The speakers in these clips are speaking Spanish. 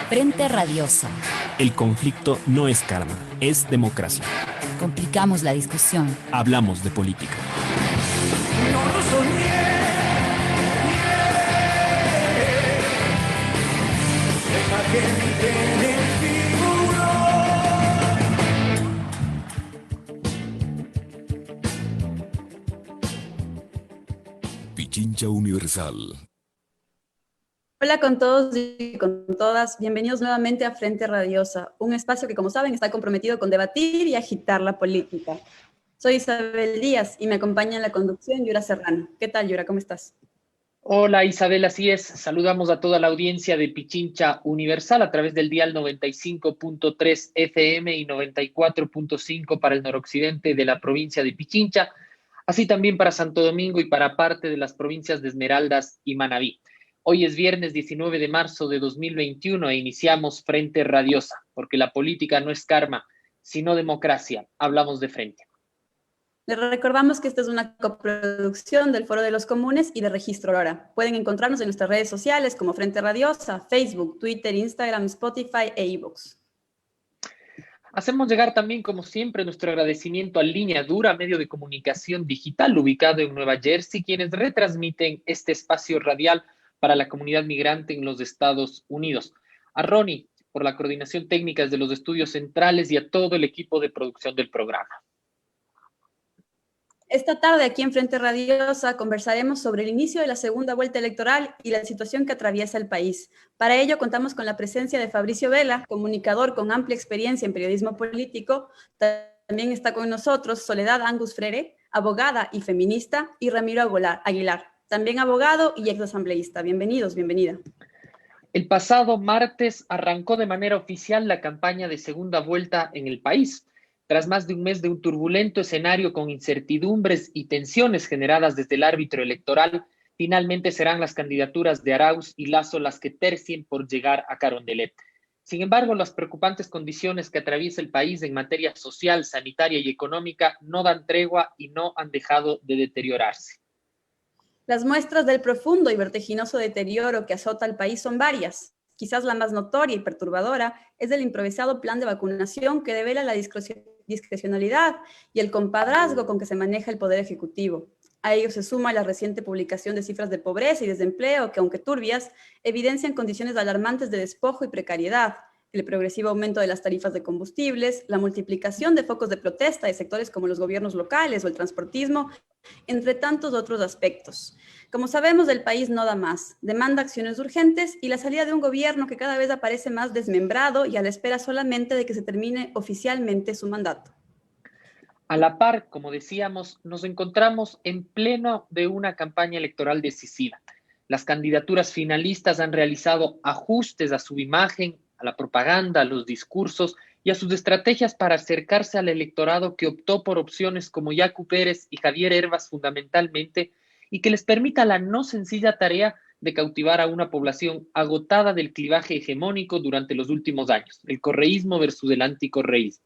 Frente Radiosa. El conflicto no es karma, es democracia. Complicamos la discusión. Hablamos de política. No lo soñé. Deja que entre en el tiburón. Pichincha Universal. Hola con todos y con todas, bienvenidos nuevamente a Frente Radiosa, un espacio que, como saben, está comprometido con debatir y agitar la política. Soy Isabel Díaz y me acompaña en la conducción Yura Serrano. ¿Qué tal, Yura? ¿Cómo estás? Hola Isabel, así es. Saludamos a toda la audiencia de Pichincha Universal a través del dial 95.3 FM y 94.5 para el noroccidente de la provincia de Pichincha, así también para Santo Domingo y para parte de las provincias de Esmeraldas y Manabí. Hoy es viernes 19 de marzo de 2021 e iniciamos Frente Radiosa, porque la política no es karma, sino democracia. Hablamos de frente. Les recordamos que esta es una coproducción del Foro de los Comunes y de Registro Aurora. Pueden encontrarnos en nuestras redes sociales como Frente Radiosa, Facebook, Twitter, Instagram, Spotify e iVoox. Hacemos llegar también, como siempre, nuestro agradecimiento a Línea Dura, medio de comunicación digital ubicado en Nueva Jersey, quienes retransmiten este espacio radial para la comunidad migrante en los Estados Unidos. A Ronnie, por la coordinación técnica desde los estudios centrales y a todo el equipo de producción del programa. Esta tarde aquí en Frente Radiosa conversaremos sobre el inicio de la segunda vuelta electoral y la situación que atraviesa el país. Para ello contamos con la presencia de Fabricio Vela, comunicador con amplia experiencia en periodismo político. También está con nosotros Soledad Angus Frere, abogada y feminista, y Ramiro Aguilar, también abogado y exasambleísta. Bienvenidos, bienvenida. El pasado martes arrancó de manera oficial la campaña de segunda vuelta en el país. Tras más de un mes de un turbulento escenario con incertidumbres y tensiones generadas desde el árbitro electoral, finalmente serán las candidaturas de Arauz y Lasso las que tercien por llegar a Carondelet. Sin embargo, las preocupantes condiciones que atraviesa el país en materia social, sanitaria y económica no dan tregua y no han dejado de deteriorarse. Las muestras del profundo y vertiginoso deterioro que azota al país son varias. Quizás la más notoria y perturbadora es el improvisado plan de vacunación que devela la discrecionalidad y el compadrazgo con que se maneja el Poder Ejecutivo. A ello se suma la reciente publicación de cifras de pobreza y desempleo que, aunque turbias, evidencian condiciones alarmantes de despojo y precariedad, el progresivo aumento de las tarifas de combustibles, la multiplicación de focos de protesta de sectores como los gobiernos locales o el transportismo, entre tantos otros aspectos. Como sabemos, el país no da más, demanda acciones urgentes y la salida de un gobierno que cada vez aparece más desmembrado y a la espera solamente de que se termine oficialmente su mandato. A la par, como decíamos, nos encontramos en pleno de una campaña electoral decisiva. Las candidaturas finalistas han realizado ajustes a su imagen, a la propaganda, a los discursos y a sus estrategias para acercarse al electorado que optó por opciones como Yacu Pérez y Javier Hervas fundamentalmente, y que les permita la no sencilla tarea de cautivar a una población agotada del clivaje hegemónico durante los últimos años, el correísmo versus el anticorreísmo.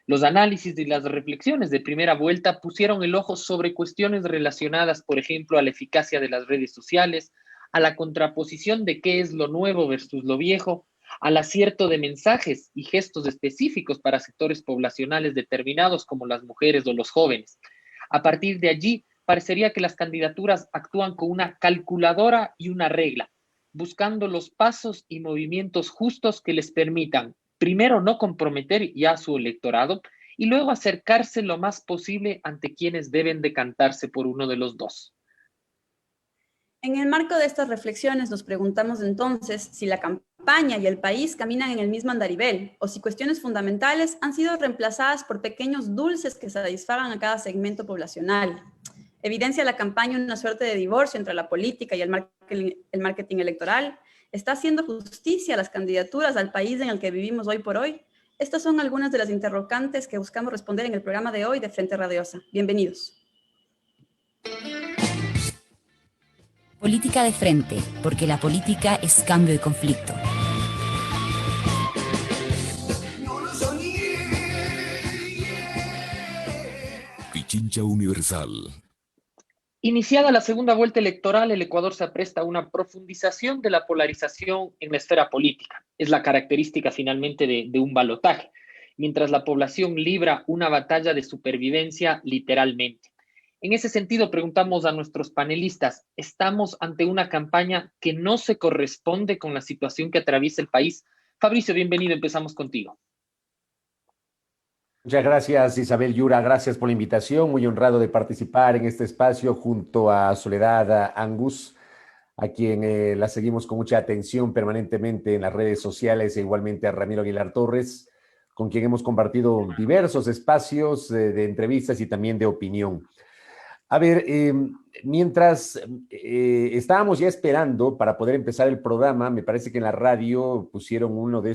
Los análisis y las reflexiones de primera vuelta pusieron el ojo sobre cuestiones relacionadas, por ejemplo, a la eficacia de las redes sociales, a la contraposición de qué es lo nuevo versus lo viejo, al acierto de mensajes y gestos específicos para sectores poblacionales determinados como las mujeres o los jóvenes. A partir de allí, parecería que las candidaturas actúan con una calculadora y una regla, buscando los pasos y movimientos justos que les permitan, primero, no comprometer ya a su electorado y luego acercarse lo más posible ante quienes deben decantarse por uno de los dos. En el marco de estas reflexiones nos preguntamos entonces si la campaña y el país caminan en el mismo andarivel o si cuestiones fundamentales han sido reemplazadas por pequeños dulces que satisfagan a cada segmento poblacional. ¿Evidencia la campaña una suerte de divorcio entre la política y el marketing electoral? ¿Está haciendo justicia a las candidaturas al país en el que vivimos hoy por hoy? Estas son algunas de las interrogantes que buscamos responder en el programa de hoy de Frente Radiosa. Bienvenidos. Política de frente, porque la política es cambio y conflicto. Pichincha Universal. Iniciada la segunda vuelta electoral, el Ecuador se apresta a una profundización de la polarización en la esfera política. Es la característica finalmente de un balotaje, mientras la población libra una batalla de supervivencia literalmente. En ese sentido, preguntamos a nuestros panelistas, ¿estamos ante una campaña que no se corresponde con la situación que atraviesa el país? Fabricio, bienvenido, empezamos contigo. Muchas gracias, Isabel Yura. Gracias por la invitación. Muy honrado de participar en este espacio junto a Soledad Angus, a quien la seguimos con mucha atención permanentemente en las redes sociales, e igualmente a Ramiro Aguilar Torres, con quien hemos compartido diversos espacios de entrevistas y también de opinión. A ver, mientras estábamos ya esperando para poder empezar el programa, me parece que en la radio pusieron uno de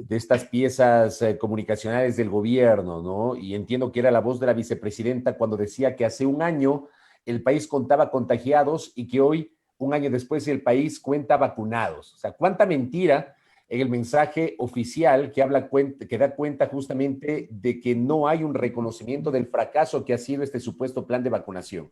estas piezas comunicacionales del gobierno, ¿no? Y entiendo que era la voz de la vicepresidenta cuando decía que hace un año el país contaba contagiados y que hoy, un año después, el país cuenta vacunados. O sea, cuánta mentira en el mensaje oficial que da cuenta justamente de que no hay un reconocimiento del fracaso que ha sido este supuesto plan de vacunación.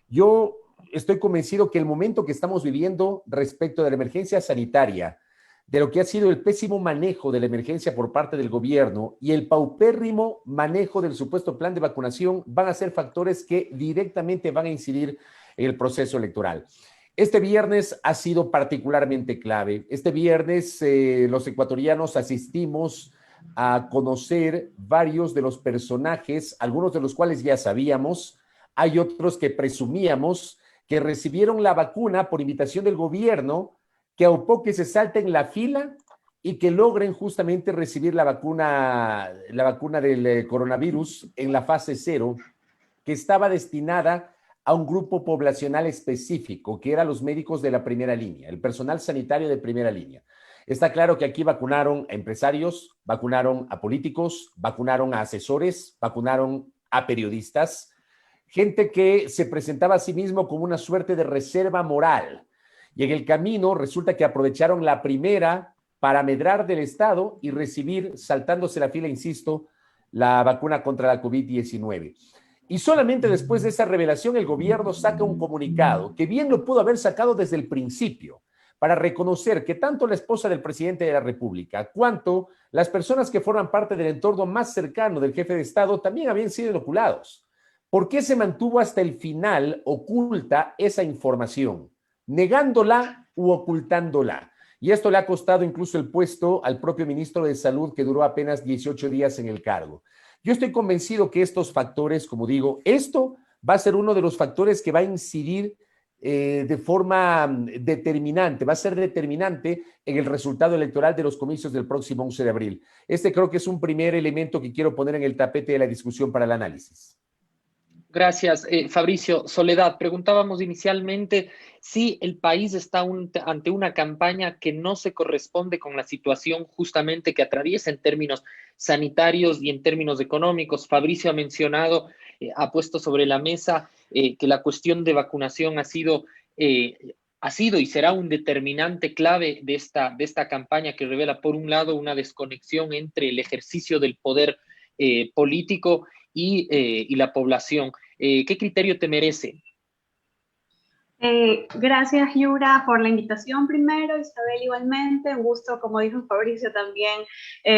Yo estoy convencido que el momento que estamos viviendo respecto de la emergencia sanitaria, de lo que ha sido el pésimo manejo de la emergencia por parte del gobierno y el paupérrimo manejo del supuesto plan de vacunación van a ser factores que directamente van a incidir en el proceso electoral. Este viernes ha sido particularmente clave. Este viernes los ecuatorianos asistimos a conocer varios de los personajes, algunos de los cuales ya sabíamos, hay otros que presumíamos que recibieron la vacuna por invitación del gobierno, que aupó que se salten la fila y que logren justamente recibir la vacuna del coronavirus en la fase 0, que estaba destinada a un grupo poblacional específico, que eran los médicos de la primera línea, el personal sanitario de primera línea. Está claro que aquí vacunaron a empresarios, vacunaron a políticos, vacunaron a asesores, vacunaron a periodistas, gente que se presentaba a sí mismo como una suerte de reserva moral. Y en el camino resulta que aprovecharon la primera para medrar del Estado y recibir, saltándose la fila, insisto, la vacuna contra la COVID-19. Y solamente después de esa revelación el gobierno saca un comunicado, que bien lo pudo haber sacado desde el principio, para reconocer que tanto la esposa del presidente de la República cuanto las personas que forman parte del entorno más cercano del jefe de Estado también habían sido inoculados. ¿Por qué se mantuvo hasta el final oculta esa información, negándola u ocultándola? Y esto le ha costado incluso el puesto al propio ministro de Salud, que duró apenas 18 días en el cargo. Yo estoy convencido que estos factores, como digo, esto va a ser uno de los factores que va a incidir de forma determinante, va a ser determinante en el resultado electoral de los comicios del próximo 11 de abril. Este creo que es un primer elemento que quiero poner en el tapete de la discusión para el análisis. Gracias, Fabricio. Soledad, preguntábamos inicialmente si el país está ante una campaña que no se corresponde con la situación justamente que atraviesa en términos sanitarios y en términos económicos. Fabricio ha mencionado, ha puesto sobre la mesa que la cuestión de vacunación ha sido y será un determinante clave de esta campaña, que revela, por un lado, una desconexión entre el ejercicio del poder político y la población. ¿Qué criterio te merece? Gracias, Yura, por la invitación primero. Isabel, igualmente. Un gusto, como dijo Fabricio, también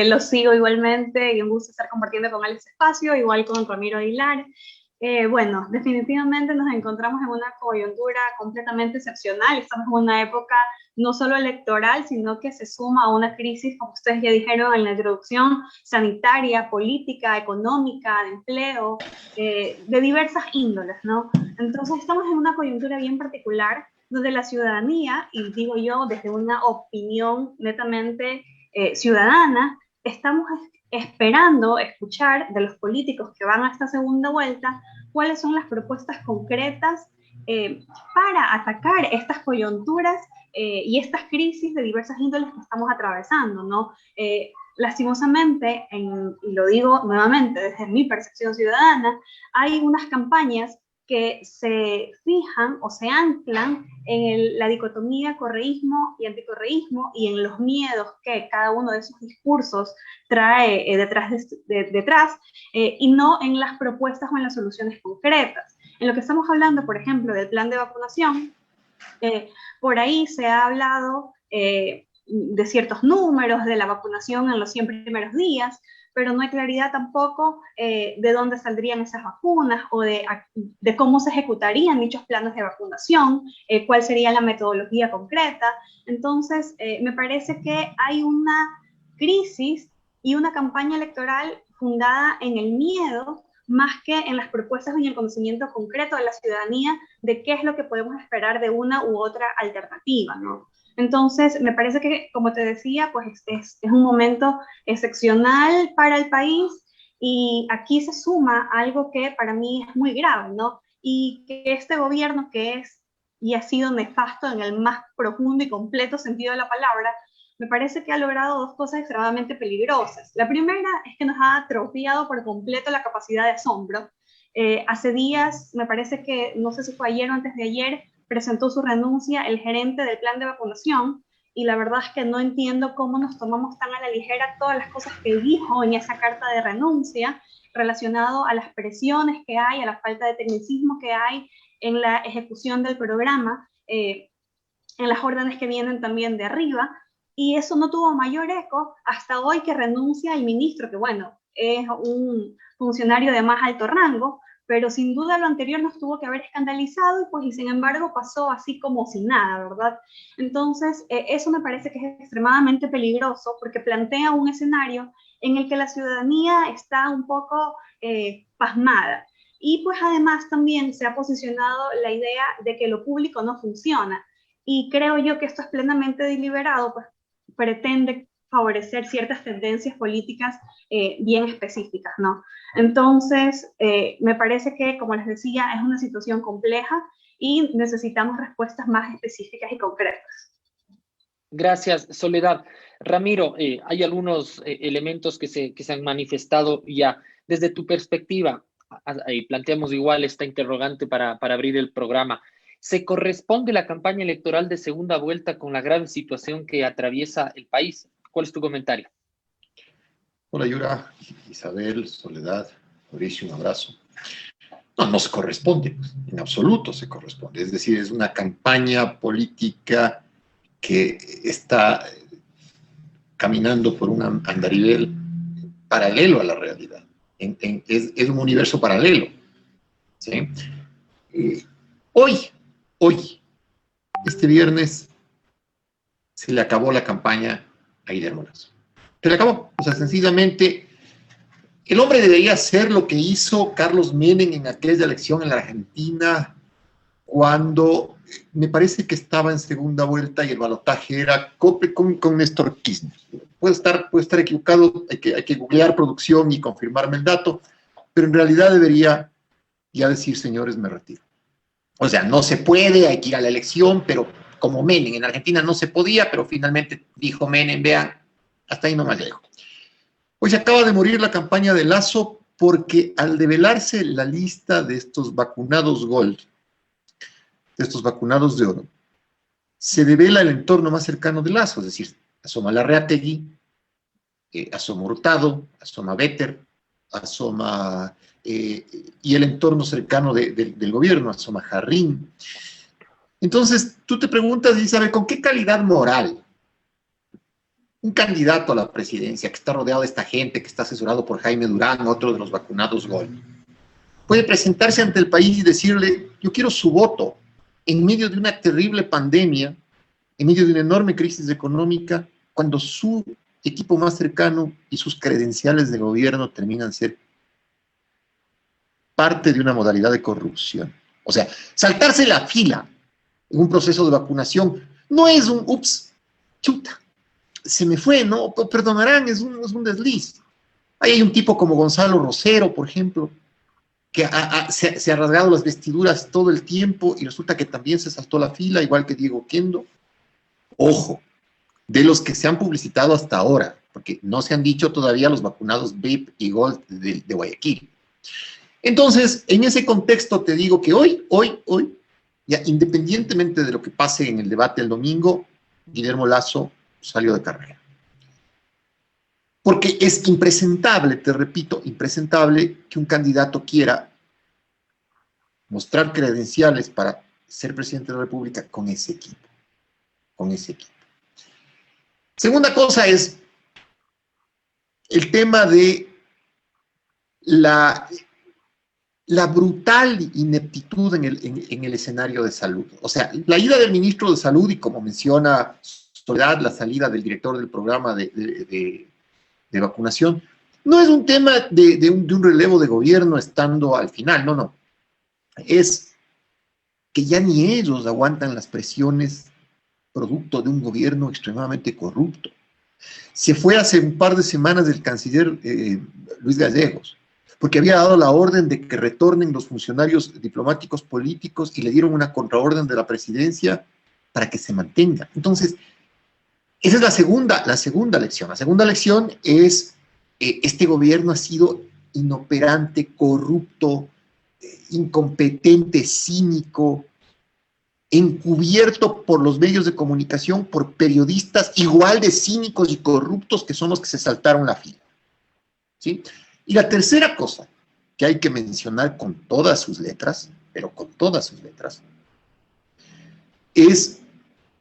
lo sigo igualmente, y un gusto estar compartiendo con él este espacio, igual con Ramiro Aguilar. Bueno, definitivamente nos encontramos en una coyuntura completamente excepcional. Estamos en una época no solo electoral, sino que se suma a una crisis, como ustedes ya dijeron en la introducción, sanitaria, política, económica, de empleo, de diversas índoles, ¿no? Entonces estamos en una coyuntura bien particular, donde la ciudadanía, y digo yo desde una opinión netamente ciudadana, estamos esperando escuchar de los políticos que van a esta segunda vuelta cuáles son las propuestas concretas para atacar estas coyunturas y estas crisis de diversas índoles que estamos atravesando, ¿no? Lastimosamente, y lo digo nuevamente desde mi percepción ciudadana, hay unas campañas que se fijan o se anclan en la dicotomía correísmo y anticorreísmo y en los miedos que cada uno de esos discursos trae detrás y no en las propuestas o en las soluciones concretas. En lo que estamos hablando, por ejemplo, del plan de vacunación, por ahí se ha hablado de ciertos números de la vacunación en los 100 primeros días, pero no hay claridad tampoco de dónde saldrían esas vacunas o de cómo se ejecutarían dichos planes de vacunación, cuál sería la metodología concreta. Entonces, me parece que hay una crisis y una campaña electoral fundada en el miedo más que en las propuestas y en el conocimiento concreto de la ciudadanía de qué es lo que podemos esperar de una u otra alternativa, ¿no? Entonces, me parece que, como te decía, pues es un momento excepcional para el país y aquí se suma algo que para mí es muy grave, ¿no? Y que este gobierno que es y ha sido nefasto en el más profundo y completo sentido de la palabra, me parece que ha logrado dos cosas extremadamente peligrosas. La primera es que nos ha atrofiado por completo la capacidad de asombro. Hace días, me parece que, no sé si fue ayer o antes de ayer, presentó su renuncia el gerente del plan de vacunación y la verdad es que no entiendo cómo nos tomamos tan a la ligera todas las cosas que dijo en esa carta de renuncia relacionado a las presiones que hay, a la falta de tecnicismo que hay en la ejecución del programa, en las órdenes que vienen también de arriba, y eso no tuvo mayor eco hasta hoy que renuncia el ministro, que bueno, es un funcionario de más alto rango, pero sin duda lo anterior nos tuvo que haber escandalizado y sin embargo pasó así como si nada, ¿verdad? Entonces, eso me parece que es extremadamente peligroso porque plantea un escenario en el que la ciudadanía está un poco pasmada. Y pues además también se ha posicionado la idea de que lo público no funciona. Y creo yo que esto es plenamente deliberado, pues pretende favorecer ciertas tendencias políticas bien específicas, ¿no? Entonces, me parece que, como les decía, es una situación compleja y necesitamos respuestas más específicas y concretas. Gracias, Soledad. Ramiro, hay algunos elementos que se han manifestado ya. Desde tu perspectiva, planteamos igual esta interrogante para abrir el programa. ¿Se corresponde la campaña electoral de segunda vuelta con la grave situación que atraviesa el país? ¿Cuál es tu comentario? Hola, Yura, Isabel, Soledad, Mauricio, un abrazo. No, no se corresponde, en absoluto se corresponde. Es decir, es una campaña política que está caminando por un andarivel paralelo a la realidad. Es un universo paralelo. ¿Sí? Hoy, este viernes, se le acabó la campaña a Guillermo Lasso. Se le acabó. O sea, sencillamente, el hombre debería hacer lo que hizo Carlos Menem en aquella elección en la Argentina, cuando me parece que estaba en segunda vuelta y el balotaje era con Néstor Kirchner. Puede estar equivocado, hay que googlear producción y confirmarme el dato, pero en realidad debería ya decir, señores, me retiro. O sea, no se puede, hay que ir a la elección, pero como Menem, en Argentina no se podía, pero finalmente dijo Menem, vean, hasta ahí nomás llego. Hoy se acaba de morir la campaña de Lasso porque al develarse la lista de estos vacunados Gold, de estos vacunados de oro, se devela el entorno más cercano de Lasso, es decir, asoma Larreategui, asoma Hurtado, asoma Vetter, asoma y el entorno cercano del gobierno, asoma Jarrín. Entonces, tú te preguntas, Isabel, ¿con qué calidad moral un candidato a la presidencia que está rodeado de esta gente, que está asesorado por Jaime Durán, otro de los vacunados Gold, puede presentarse ante el país y decirle, yo quiero su voto en medio de una terrible pandemia, en medio de una enorme crisis económica, cuando su equipo más cercano y sus credenciales de gobierno terminan ser parte de una modalidad de corrupción? O sea, saltarse la fila en un proceso de vacunación no es un ups, chuta, se me fue, no, perdonarán, es un desliz. Ahí hay un tipo como Gonzalo Rosero, por ejemplo, que se ha rasgado las vestiduras todo el tiempo y resulta que también se saltó la fila, igual que Diego Kendo. Ojo, de los que se han publicitado hasta ahora, porque no se han dicho todavía los vacunados VIP y Gold de Guayaquil. Entonces, en ese contexto te digo que hoy, ya independientemente de lo que pase en el debate el domingo, Guillermo Lasso salió de carrera. Porque es impresentable, te repito, impresentable que un candidato quiera mostrar credenciales para ser presidente de la República con ese equipo. Con ese equipo. Segunda cosa es el tema de la brutal ineptitud en el escenario de salud. O sea, la ida del ministro de Salud y, como menciona Soledad, la salida del director del programa de vacunación, no es un tema de un relevo de gobierno estando al final, no. Es que ya ni ellos aguantan las presiones producto de un gobierno extremadamente corrupto. Se fue hace un par de semanas el canciller Luis Gallegos, porque había dado la orden de que retornen los funcionarios diplomáticos políticos y le dieron una contraorden de la presidencia para que se mantenga. Entonces, esa es la segunda lección. La segunda lección es este gobierno ha sido inoperante, corrupto, incompetente, cínico, encubierto por los medios de comunicación, por periodistas igual de cínicos y corruptos que son los que se saltaron la fila. ¿Sí? Y la tercera cosa que hay que mencionar con todas sus letras, pero con todas sus letras, es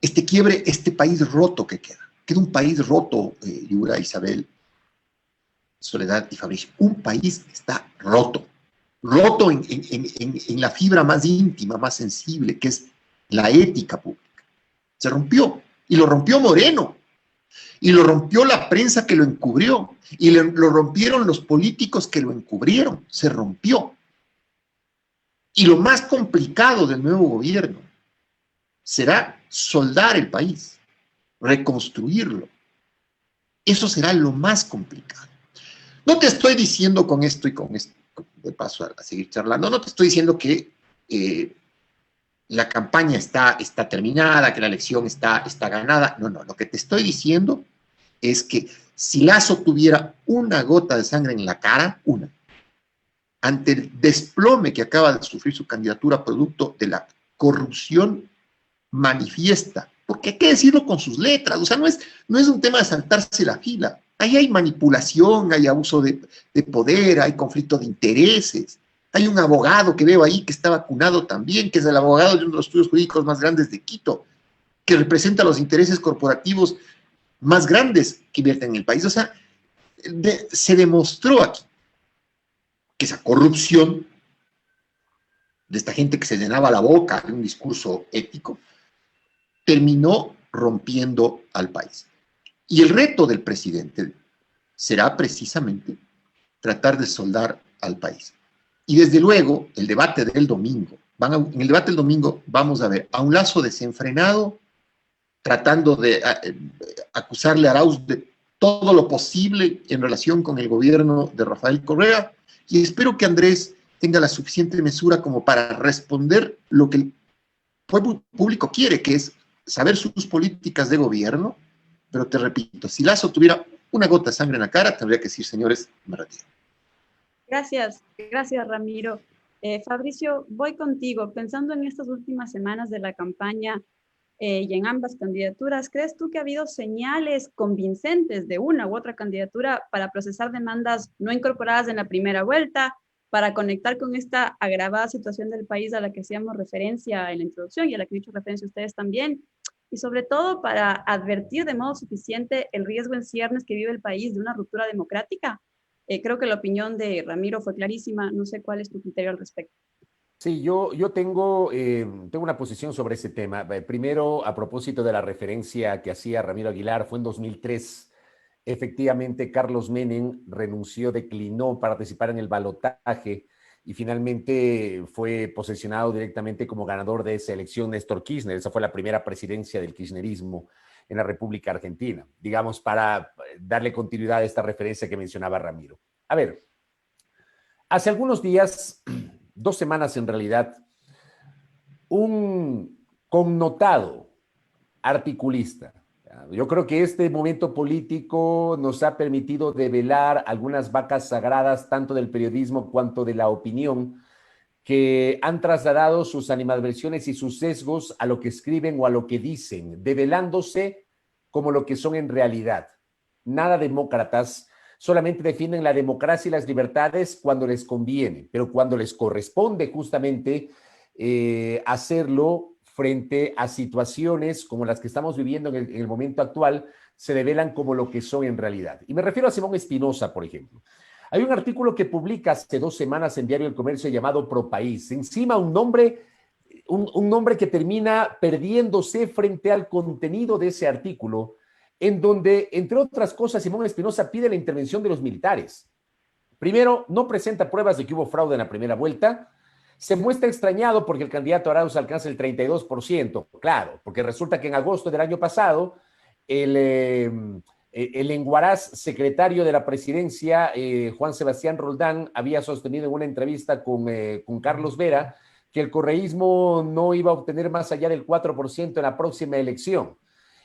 este quiebre, este país roto que queda. Queda un país roto, Yura, Isabel, Soledad y Fabricio. Un país que está roto. Roto en la fibra más íntima, más sensible, que es la ética pública. Se rompió. Y lo rompió Moreno. Y lo rompió la prensa que lo encubrió. Y lo rompieron los políticos que lo encubrieron. Se rompió. Y lo más complicado del nuevo gobierno será soldar el país, reconstruirlo. Eso será lo más complicado. No te estoy diciendo con esto y con esto, de paso a seguir charlando, no te estoy diciendo que la campaña está terminada, que la elección está ganada. No, lo que te estoy diciendo es que si Lasso tuviera una gota de sangre en la cara, ante el desplome que acaba de sufrir su candidatura producto de la corrupción manifiesta, porque hay que decirlo con sus letras, o sea, no es un tema de saltarse la fila. Ahí hay manipulación, hay abuso de poder, hay conflicto de intereses. Hay un abogado que veo ahí que está vacunado también, que es el abogado de uno de los estudios jurídicos más grandes de Quito, que representa los intereses corporativos más grandes que invierten en el país. O sea, se demostró aquí que esa corrupción de esta gente que se llenaba la boca de un discurso ético terminó rompiendo al país. Y el reto del presidente será precisamente tratar de soldar al país. Y desde luego, el debate del domingo, en el debate del domingo vamos a ver a un Lasso desenfrenado, tratando de acusarle a Arauz de todo lo posible en relación con el gobierno de Rafael Correa, y espero que Andrés tenga la suficiente mesura como para responder lo que el pueblo público quiere, que es saber sus políticas de gobierno. Pero te repito, si Lasso tuviera una gota de sangre en la cara, tendría que decir, señores, me retiro. Gracias Ramiro. Fabricio, voy contigo. Pensando en estas últimas semanas de la campaña y en ambas candidaturas, ¿crees tú que ha habido señales convincentes de una u otra candidatura para procesar demandas no incorporadas en la primera vuelta, para conectar con esta agravada situación del país a la que hacíamos referencia en la introducción y a la que he hecho referencia ustedes también? Y sobre todo para advertir de modo suficiente el riesgo en ciernes que vive el país de una ruptura democrática. Creo que la opinión de Ramiro fue clarísima. No sé cuál es tu criterio al respecto. Sí, yo tengo una posición sobre ese tema. Primero, a propósito de la referencia que hacía Ramiro Aguilar, fue en 2003. Efectivamente, Carlos Menem renunció, declinó participar en el balotaje y finalmente fue posesionado directamente como ganador de esa elección Néstor Kirchner. Esa fue la primera presidencia del kirchnerismo en la República Argentina, digamos, para darle continuidad a esta referencia que mencionaba Ramiro. A ver, hace algunos días, 2 semanas en realidad, un connotado articulista, yo creo que este momento político nos ha permitido develar algunas vacas sagradas, tanto del periodismo cuanto de la opinión, que han trasladado sus animadversiones y sus sesgos a lo que escriben o a lo que dicen, develándose como lo que son en realidad. Nada demócratas, solamente defienden la democracia y las libertades cuando les conviene, pero cuando les corresponde justamente hacerlo frente a situaciones como las que estamos viviendo en el momento actual, se revelan como lo que son en realidad. Y me refiero a Simón Espinosa, por ejemplo. Hay un artículo que publica hace 2 semanas en Diario El Comercio llamado Propaís. Encima un nombre que termina perdiéndose frente al contenido de ese artículo, en donde, entre otras cosas, Simón Espinosa pide la intervención de los militares. Primero, no presenta pruebas de que hubo fraude en la primera vuelta. Se muestra extrañado porque el candidato Arauz alcanza el 32%. Claro, porque resulta que en agosto del año pasado, el enguaraz secretario de la presidencia, Juan Sebastián Roldán, había sostenido en una entrevista con Carlos Vera que el correísmo no iba a obtener más allá del 4% en la próxima elección.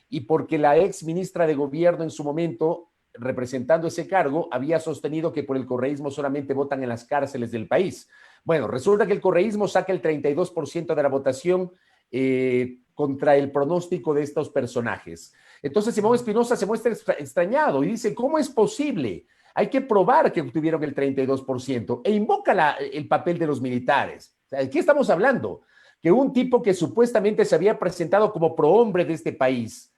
Y porque la ex ministra de Gobierno en su momento, representando ese cargo, había sostenido que por el correísmo solamente votan en las cárceles del país. Bueno, resulta que el correísmo saca el 32% de la votación contra el pronóstico de estos personajes. Entonces Simón Espinosa se muestra extrañado y dice, ¿cómo es posible? Hay que probar que obtuvieron el 32% e invoca el papel de los militares. O sea, ¿de qué estamos hablando? Que un tipo que supuestamente se había presentado como prohombre de este país,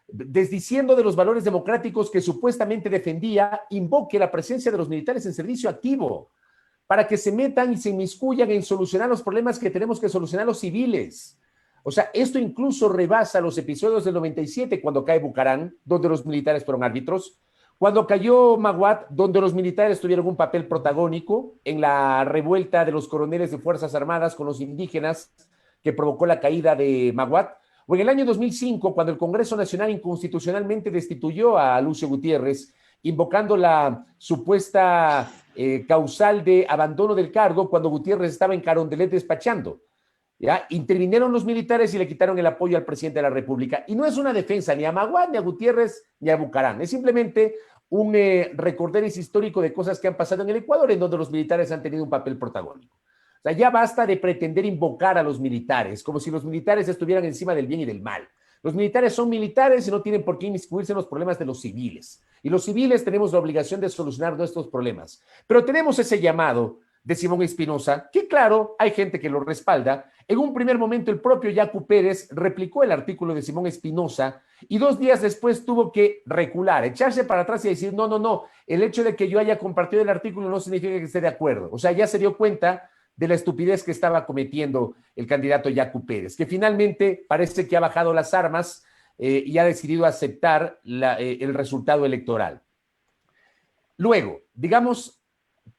desdiciendo de los valores democráticos que supuestamente defendía, invoque la presencia de los militares en servicio activo para que se metan y se inmiscuyan en solucionar los problemas que tenemos que solucionar los civiles. O sea, esto incluso rebasa los episodios del 97, cuando cae Bucarán, donde los militares fueron árbitros, cuando cayó Maguat, donde los militares tuvieron un papel protagónico en la revuelta de los coroneles de Fuerzas Armadas con los indígenas que provocó la caída de Maguat, o en el año 2005, cuando el Congreso Nacional inconstitucionalmente destituyó a Lucio Gutiérrez, invocando la supuesta causal de abandono del cargo cuando Gutiérrez estaba en Carondelet despachando. ¿Ya? Intervinieron los militares y le quitaron el apoyo al presidente de la República. Y no es una defensa ni a Maguad, ni a Gutiérrez, ni a Bucarán. Es simplemente un recorderis histórico de cosas que han pasado en el Ecuador, en donde los militares han tenido un papel protagónico. O sea, ya basta de pretender invocar a los militares, como si los militares estuvieran encima del bien y del mal. Los militares son militares y no tienen por qué inmiscuirse en los problemas de los civiles. Y los civiles tenemos la obligación de solucionar nuestros problemas. Pero tenemos ese llamado de Simón Espinosa, que claro, hay gente que lo respalda. En un primer momento el propio Yacu Pérez replicó el artículo de Simón Espinosa y 2 días después tuvo que recular, echarse para atrás y decir, no, el hecho de que yo haya compartido el artículo no significa que esté de acuerdo. O sea, ya se dio cuenta de la estupidez que estaba cometiendo el candidato Yacu Pérez, que finalmente parece que ha bajado las armas y ha decidido aceptar el resultado electoral. Luego, digamos,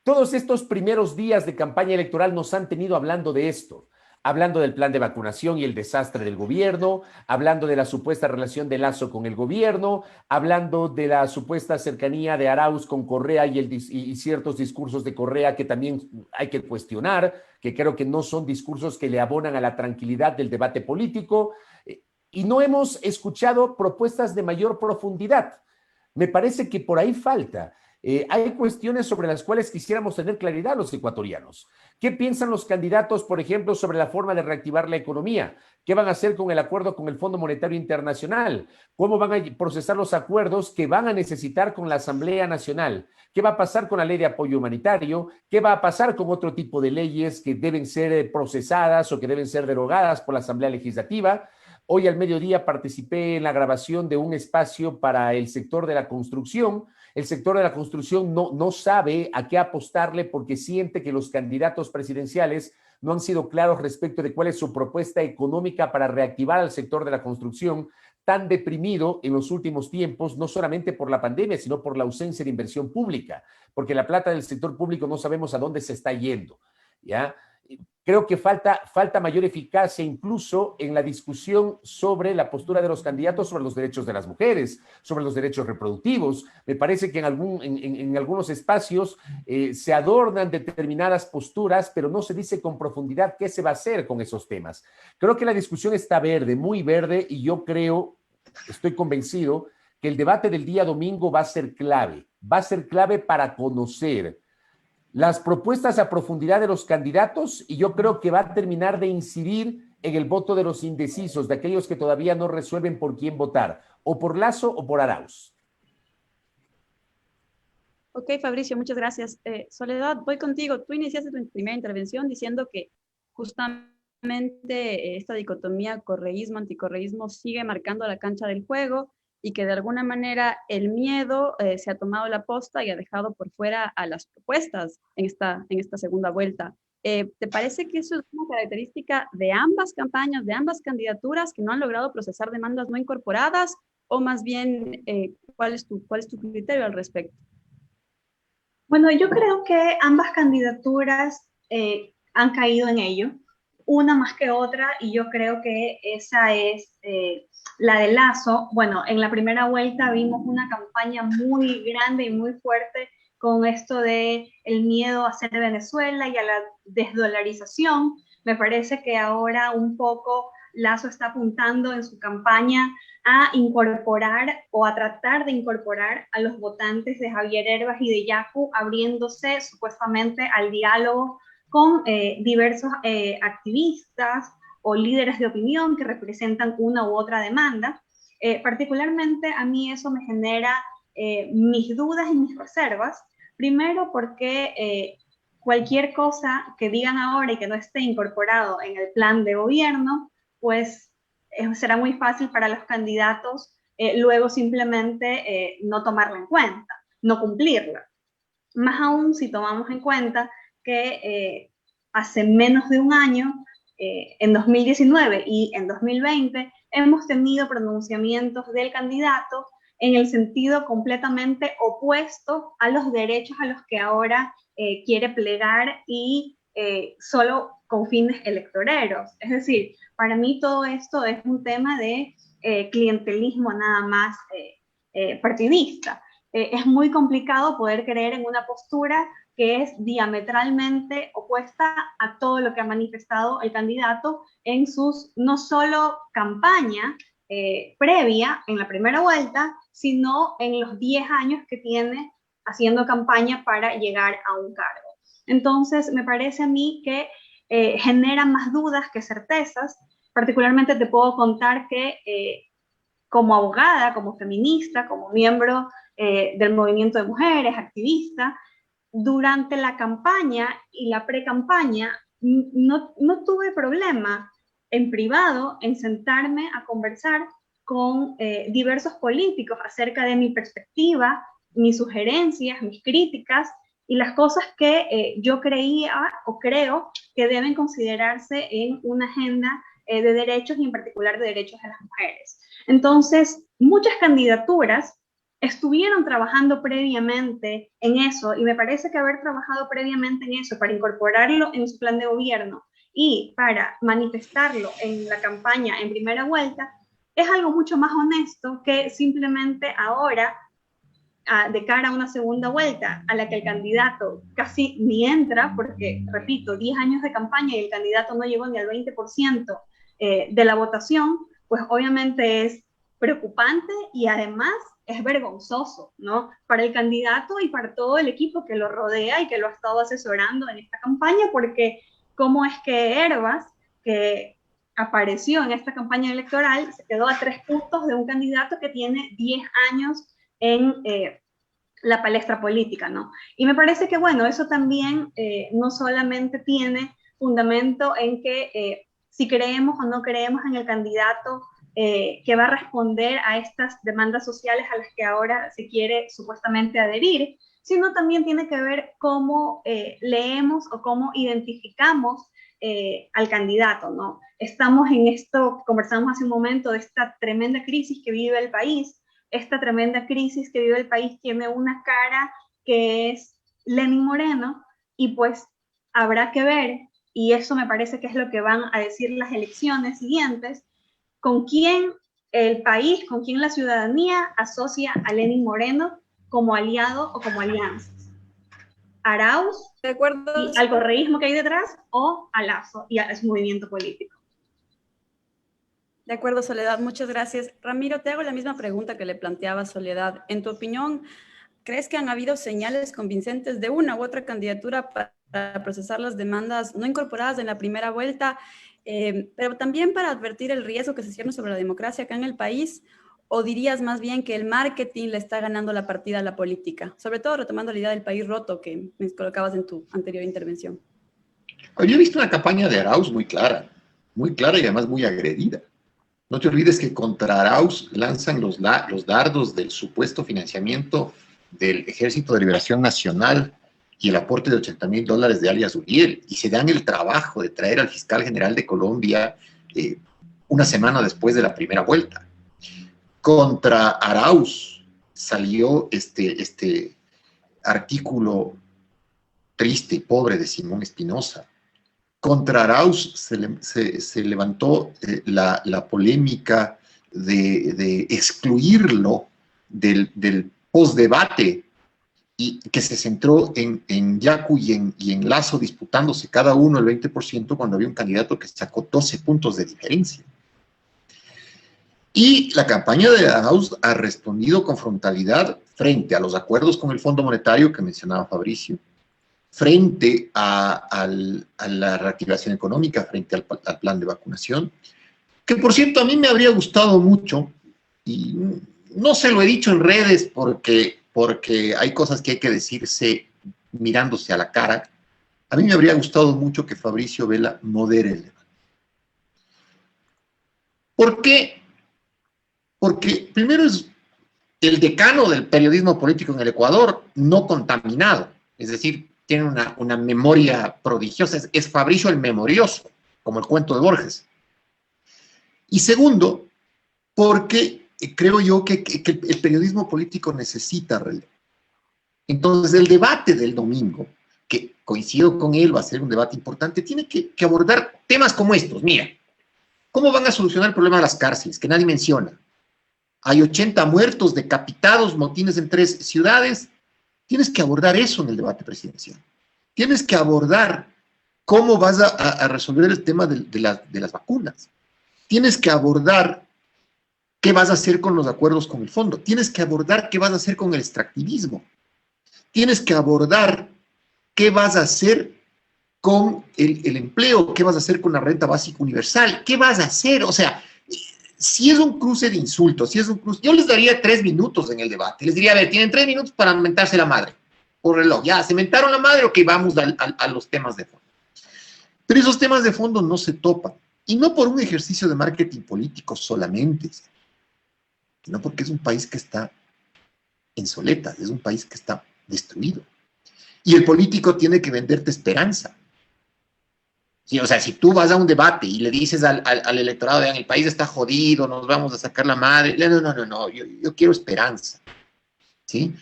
todos estos primeros días de campaña electoral nos han tenido hablando de esto, hablando del plan de vacunación y el desastre del gobierno, hablando de la supuesta relación de Lasso con el gobierno, hablando de la supuesta cercanía de Arauz con Correa y ciertos discursos de Correa que también hay que cuestionar, que creo que no son discursos que le abonan a la tranquilidad del debate político, y no hemos escuchado propuestas de mayor profundidad. Me parece que por ahí falta. Hay cuestiones sobre las cuales quisiéramos tener claridad los ecuatorianos. ¿Qué piensan los candidatos, por ejemplo, sobre la forma de reactivar la economía? ¿Qué van a hacer con el acuerdo con el Fondo Monetario Internacional? ¿Cómo van a procesar los acuerdos que van a necesitar con la Asamblea Nacional? ¿Qué va a pasar con la ley de apoyo humanitario? ¿Qué va a pasar con otro tipo de leyes que deben ser procesadas o que deben ser derogadas por la Asamblea Legislativa? Hoy al mediodía participé en la grabación de un espacio para el sector de la construcción. El sector de la construcción no sabe a qué apostarle porque siente que los candidatos presidenciales no han sido claros respecto de cuál es su propuesta económica para reactivar al sector de la construcción tan deprimido en los últimos tiempos, no solamente por la pandemia, sino por la ausencia de inversión pública, porque la plata del sector público no sabemos a dónde se está yendo, ¿ya? Creo que falta mayor eficacia incluso en la discusión sobre la postura de los candidatos sobre los derechos de las mujeres, sobre los derechos reproductivos. Me parece que en algunos espacios se adornan determinadas posturas, pero no se dice con profundidad qué se va a hacer con esos temas. Creo que la discusión está verde, muy verde, y yo estoy convencido que el debate del día domingo va a ser clave para conocer las propuestas a profundidad de los candidatos, y yo creo que va a terminar de incidir en el voto de los indecisos, de aquellos que todavía no resuelven por quién votar, o por Lasso o por Arauz. Ok, Fabricio, muchas gracias. Soledad, voy contigo. Tú iniciaste tu primera intervención diciendo que justamente esta dicotomía correísmo-anticorreísmo sigue marcando la cancha del juego y que de alguna manera el miedo se ha tomado la posta y ha dejado por fuera a las propuestas en esta segunda vuelta. ¿Te parece que eso es una característica de ambas campañas, de ambas candidaturas que no han logrado procesar demandas no incorporadas? O más bien, ¿cuál es tu criterio al respecto? Bueno, yo creo que ambas candidaturas han caído en ello, una más que otra, y yo creo que esa es la de Lasso. Bueno, en la primera vuelta vimos una campaña muy grande y muy fuerte con esto de el miedo a ser Venezuela y a la desdolarización. Me parece que ahora un poco Lasso está apuntando en su campaña a incorporar o a tratar de incorporar a los votantes de Javier Herbas y de Yacu, abriéndose supuestamente al diálogo con diversos activistas o líderes de opinión que representan una u otra demanda. Particularmente a mí eso me genera mis dudas y mis reservas. Primero porque cualquier cosa que digan ahora y que no esté incorporado en el plan de gobierno, pues será muy fácil para los candidatos luego simplemente no tomarla en cuenta, no cumplirla. Más aún si tomamos en cuenta que hace menos de un año, en 2019 y en 2020, hemos tenido pronunciamientos del candidato en el sentido completamente opuesto a los derechos a los que ahora quiere plegar y solo con fines electoreros. Es decir, para mí todo esto es un tema de clientelismo nada más partidista. Es muy complicado poder creer en una postura que es diametralmente opuesta a todo lo que ha manifestado el candidato en sus no solo campaña previa en la primera vuelta, sino en los 10 años que tiene haciendo campaña para llegar a un cargo. Entonces, me parece a mí que genera más dudas que certezas. Particularmente te puedo contar que como abogada, como feminista, como miembro del movimiento de mujeres, activista, durante la campaña y la pre-campaña no tuve problema en privado en sentarme a conversar con diversos políticos acerca de mi perspectiva, mis sugerencias, mis críticas y las cosas que yo creía o creo que deben considerarse en una agenda de derechos y en particular de derechos de las mujeres. Entonces, muchas candidaturas estuvieron trabajando previamente en eso y me parece que haber trabajado previamente en eso para incorporarlo en su plan de gobierno y para manifestarlo en la campaña en primera vuelta es algo mucho más honesto que simplemente ahora, de cara a una segunda vuelta a la que el candidato casi ni entra, porque, repito, 10 años de campaña y el candidato no llegó ni al 20% de la votación, pues obviamente es preocupante y además es vergonzoso, ¿no? Para el candidato y para todo el equipo que lo rodea y que lo ha estado asesorando en esta campaña, porque cómo es que Herbas, que apareció en esta campaña electoral, se quedó a 3 puntos de un candidato que tiene 10 años en la palestra política, ¿no? Y me parece que, bueno, eso también no solamente tiene fundamento en que si creemos o no creemos en el candidato que va a responder a estas demandas sociales a las que ahora se quiere supuestamente adherir, sino también tiene que ver cómo leemos o cómo identificamos al candidato, ¿no? Estamos en esto, conversamos hace un momento, de esta tremenda crisis que vive el país. Esta tremenda crisis que vive el país tiene una cara que es Lenín Moreno y pues habrá que ver, y eso me parece que es lo que van a decir las elecciones siguientes, con quién el país, con quién la ciudadanía asocia a Lenín Moreno como aliado o como alianzas. Arauz, De acuerdo, y al correísmo que hay detrás, o a Lasso y a su movimiento político. de acuerdo, Soledad, muchas gracias. Ramiro, te hago la misma pregunta que le planteaba Soledad. En tu opinión, ¿crees que han habido señales convincentes de una u otra candidatura para procesar las demandas no incorporadas en la primera vuelta, pero también para advertir el riesgo que se cierne sobre la democracia acá en el país? ¿O dirías más bien que el marketing le está ganando la partida a la política? Sobre todo retomando la idea del país roto que me colocabas en tu anterior intervención. Yo he visto una campaña de Arauz muy clara y además muy agredida. No te olvides que contra Arauz lanzan los dardos del supuesto financiamiento del Ejército de Liberación Nacional y el aporte de $80,000 de alias Uriel, y se dan el trabajo de traer al fiscal general de Colombia una semana después de la primera vuelta. Contra Arauz salió este artículo triste y pobre de Simón Espinosa. Contra Arauz se levantó la polémica de excluirlo del postdebate, y que se centró en Yacu y en Lazo disputándose cada uno el 20% cuando había un candidato que sacó 12 puntos de diferencia. Y la campaña de Arauz ha respondido con frontalidad frente a los acuerdos con el Fondo Monetario que mencionaba Fabricio, frente a la reactivación económica, frente al plan de vacunación, que por cierto a mí me habría gustado mucho, y no se lo he dicho en redes porque hay cosas que hay que decirse mirándose a la cara. A mí me habría gustado mucho que Fabricio Vela modere el debate. ¿Por qué? Porque primero es el decano del periodismo político en el Ecuador, no contaminado, es decir, tiene una memoria prodigiosa, es Fabricio el memorioso, como el cuento de Borges. Y segundo, porque creo yo que el periodismo político necesita relevo. Entonces, el debate del domingo, que coincido con él, va a ser un debate importante, tiene que abordar temas como estos. Mira, ¿cómo van a solucionar el problema de las cárceles, que nadie menciona? Hay 80 muertos, decapitados, motines en 3 ciudades. Tienes que abordar eso en el debate presidencial. Tienes que abordar cómo vas a resolver el tema de las vacunas. Tienes que abordar qué vas a hacer con los acuerdos con el fondo. Tienes que abordar qué vas a hacer con el extractivismo. Tienes que abordar qué vas a hacer con el empleo, qué vas a hacer con la renta básica universal, qué vas a hacer. O sea, si es un cruce de insultos, yo les daría 3 minutos en el debate. Les diría, a ver, tienen 3 minutos para mentarse la madre, por reloj. Ya, se mentaron la madre, ok, vamos a los temas de fondo. Pero esos temas de fondo no se topan. Y no por un ejercicio de marketing político solamente, sino porque es un país que está en soletas, es un país que está destruido. Y el político tiene que venderte esperanza. Sí, o sea, si tú vas a un debate y le dices al electorado, vean, el país está jodido, nos vamos a sacar la madre, no, yo quiero esperanza, ¿sí?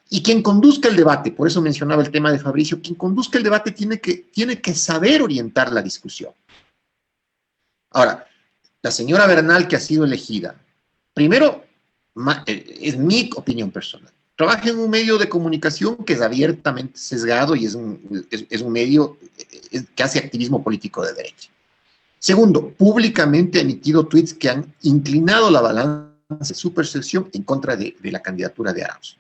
Y quien conduzca el debate, por eso mencionaba el tema de Fabricio, quien conduzca el debate tiene que saber orientar la discusión. Ahora, la señora Bernal que ha sido elegida, primero, es mi opinión personal, trabaja en un medio de comunicación que es abiertamente sesgado y es un medio que hace activismo político de derecha. Segundo, públicamente ha emitido tweets que han inclinado la balanza de su percepción en contra de la candidatura de Arauz.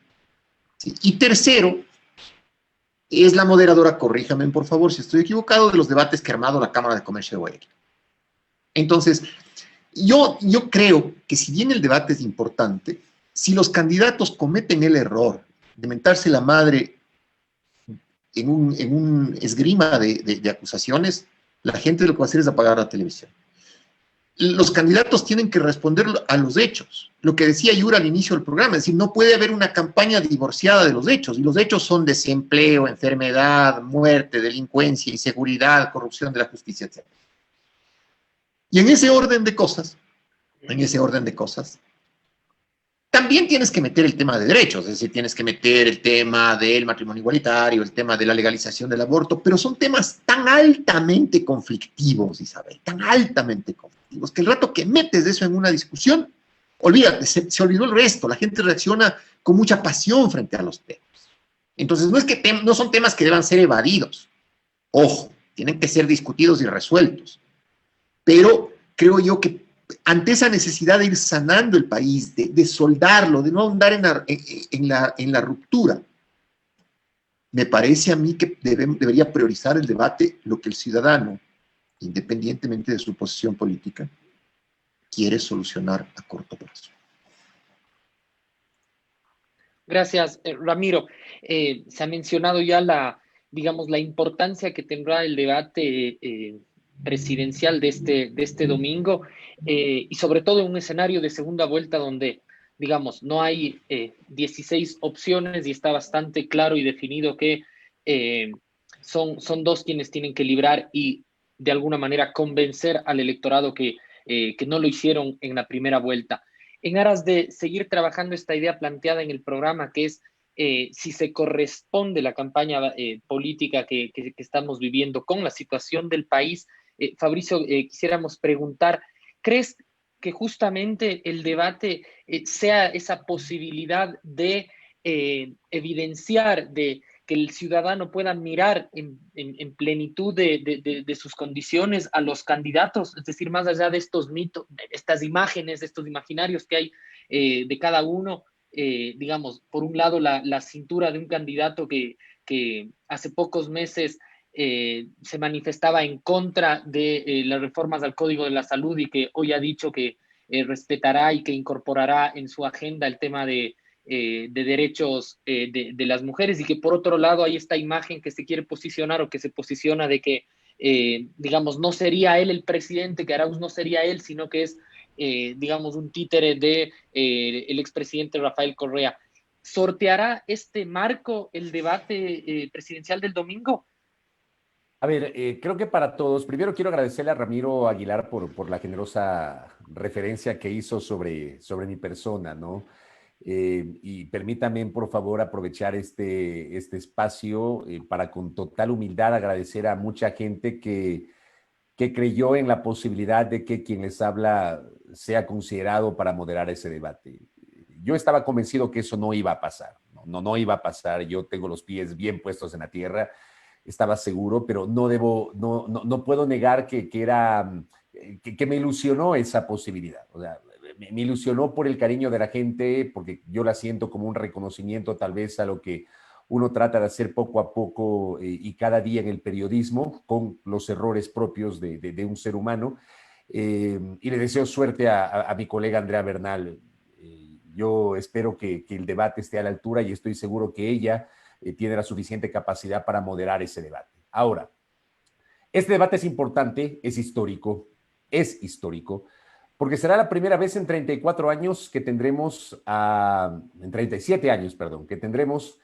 ¿Sí? Y tercero, es la moderadora, corríjame por favor si estoy equivocado, de los debates que ha armado la Cámara de Comercio de Guayaquil. Entonces, yo creo que si bien el debate es importante, si los candidatos cometen el error de mentarse la madre en un esgrima de acusaciones, la gente lo que va a hacer es apagar la televisión. Los candidatos tienen que responder a los hechos. Lo que decía Yura al inicio del programa, es decir, no puede haber una campaña divorciada de los hechos, y los hechos son desempleo, enfermedad, muerte, delincuencia, inseguridad, corrupción de la justicia, etc. Y en ese orden de cosas, también tienes que meter el tema de derechos, es decir, tienes que meter el tema del matrimonio igualitario, el tema de la legalización del aborto, pero son temas tan altamente conflictivos, Isabel, tan altamente conflictivos, que el rato que metes eso en una discusión, olvídate, se olvidó el resto, la gente reacciona con mucha pasión frente a los temas. Entonces, no son temas que deban ser evadidos, ojo, tienen que ser discutidos y resueltos, pero creo yo que ante esa necesidad de ir sanando el país, de soldarlo, de no ahondar en la ruptura, me parece a mí que debería priorizar el debate lo que el ciudadano, independientemente de su posición política, quiere solucionar a corto plazo. Gracias, Ramiro. Se ha mencionado ya digamos, la importancia que tendrá el debate presidencial de este domingo y sobre todo en un escenario de segunda vuelta donde, digamos, no hay 16 opciones y está bastante claro y definido que son dos quienes tienen que librar y de alguna manera convencer al electorado que no lo hicieron en la primera vuelta. En aras de seguir trabajando esta idea planteada en el programa, que es si se corresponde la campaña política que estamos viviendo con la situación del país, Fabricio, quisiéramos preguntar, ¿crees que justamente el debate sea esa posibilidad de evidenciar, de que el ciudadano pueda mirar en plenitud de sus condiciones a los candidatos, es decir, más allá de estos mitos, de estas imágenes, de estos imaginarios que hay de cada uno, digamos, por un lado la cintura de un candidato que hace pocos meses se manifestaba en contra de las reformas al Código de la Salud y que hoy ha dicho que respetará y que incorporará en su agenda el tema de derechos de las mujeres, y que por otro lado hay esta imagen que se quiere posicionar o que se posiciona de que, digamos, no sería él el presidente, que Arauz no sería él, sino que es, digamos, un títere de el expresidente Rafael Correa. ¿Sorteará este marco el debate presidencial del domingo? A ver, creo que para todos, primero quiero agradecerle a Ramiro Aguilar por la generosa referencia que hizo sobre mi persona, ¿no? Y permítame, por favor, aprovechar este espacio para con total humildad agradecer a mucha gente que creyó en la posibilidad de que quien les habla sea considerado para moderar ese debate. Yo estaba convencido que eso no iba a pasar, no iba a pasar. Yo tengo los pies bien puestos en la tierra, estaba seguro, pero no puedo negar que me ilusionó esa posibilidad. O sea, me ilusionó por el cariño de la gente, porque yo la siento como un reconocimiento tal vez a lo que uno trata de hacer poco a poco y cada día en el periodismo, con los errores propios de un ser humano. Y le deseo suerte a mi colega Andrea Bernal. Yo espero que el debate esté a la altura y estoy seguro que ella tiene la suficiente capacidad para moderar ese debate. Ahora, este debate es importante, es histórico, porque será la primera vez en 34 años que tendremos en 37 años, perdón, que tendremos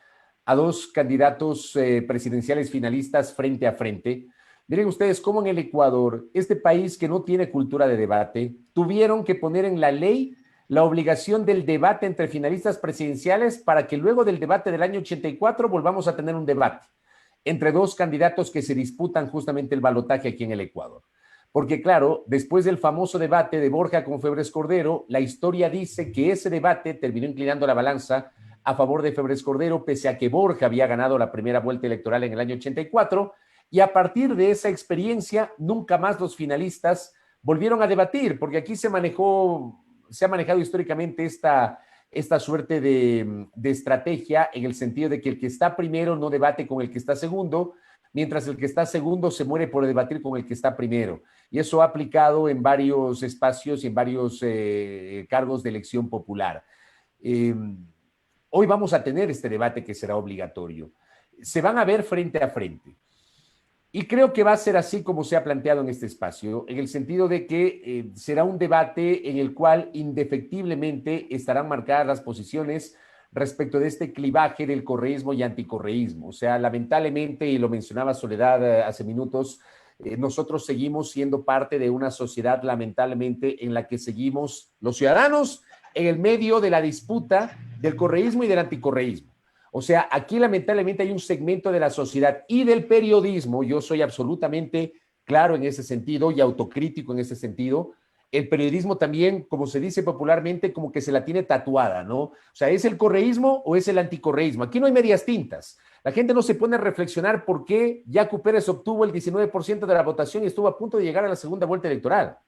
a dos candidatos presidenciales finalistas frente a frente. Miren ustedes cómo en el Ecuador, este país que no tiene cultura de debate, tuvieron que poner en la ley la obligación del debate entre finalistas presidenciales para que luego del debate del año 84 volvamos a tener un debate entre dos candidatos que se disputan justamente el balotaje aquí en el Ecuador. Porque claro, después del famoso debate de Borja con Febres Cordero, la historia dice que ese debate terminó inclinando la balanza a favor de Febres Cordero, pese a que Borja había ganado la primera vuelta electoral en el año 84, y a partir de esa experiencia, nunca más los finalistas volvieron a debatir, porque aquí se ha manejado históricamente esta suerte de estrategia en el sentido de que el que está primero no debate con el que está segundo, mientras el que está segundo se muere por debatir con el que está primero. Y eso ha aplicado en varios espacios y en varios cargos de elección popular. Hoy vamos a tener este debate que será obligatorio. Se van a ver frente a frente. Y creo que va a ser así como se ha planteado en este espacio, en el sentido de que será un debate en el cual indefectiblemente estarán marcadas las posiciones respecto de este clivaje del correísmo y anticorreísmo. O sea, lamentablemente, y lo mencionaba Soledad hace minutos, nosotros seguimos siendo parte de una sociedad, lamentablemente, en la que seguimos los ciudadanos en el medio de la disputa del correísmo y del anticorreísmo. O sea, aquí lamentablemente hay un segmento de la sociedad y del periodismo, yo soy absolutamente claro en ese sentido y autocrítico en ese sentido. El periodismo también, como se dice popularmente, como que se la tiene tatuada, ¿no? O sea, ¿es el correísmo o es el anticorreísmo? Aquí no hay medias tintas. La gente no se pone a reflexionar por qué Yacu Pérez obtuvo el 19% de la votación y estuvo a punto de llegar a la segunda vuelta electoral.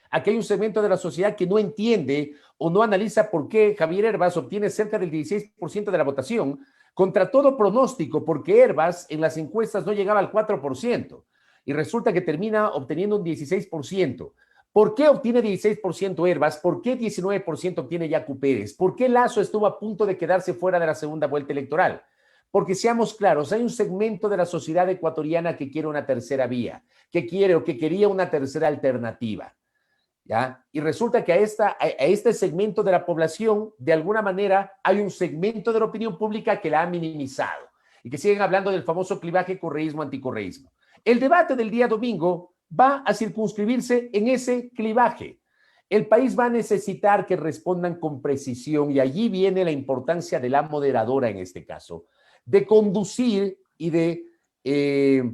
Aquí hay un segmento de la sociedad que no entiende o no analiza por qué Javier Hervás obtiene cerca del 16% de la votación contra todo pronóstico, porque Hervás en las encuestas no llegaba al 4% y resulta que termina obteniendo un 16%. ¿Por qué obtiene 16% Herbas? ¿Por qué 19% obtiene Yacu Pérez? ¿Por qué Lasso estuvo a punto de quedarse fuera de la segunda vuelta electoral? Porque seamos claros, hay un segmento de la sociedad ecuatoriana que quiere una tercera vía, que quiere o que quería una tercera alternativa, ¿ya? Y resulta que a este segmento de la población, de alguna manera, hay un segmento de la opinión pública que la ha minimizado y que siguen hablando del famoso clivaje correísmo-anticorreísmo. El debate del día domingo va a circunscribirse en ese clivaje. El país va a necesitar que respondan con precisión y allí viene la importancia de la moderadora en este caso, de conducir y de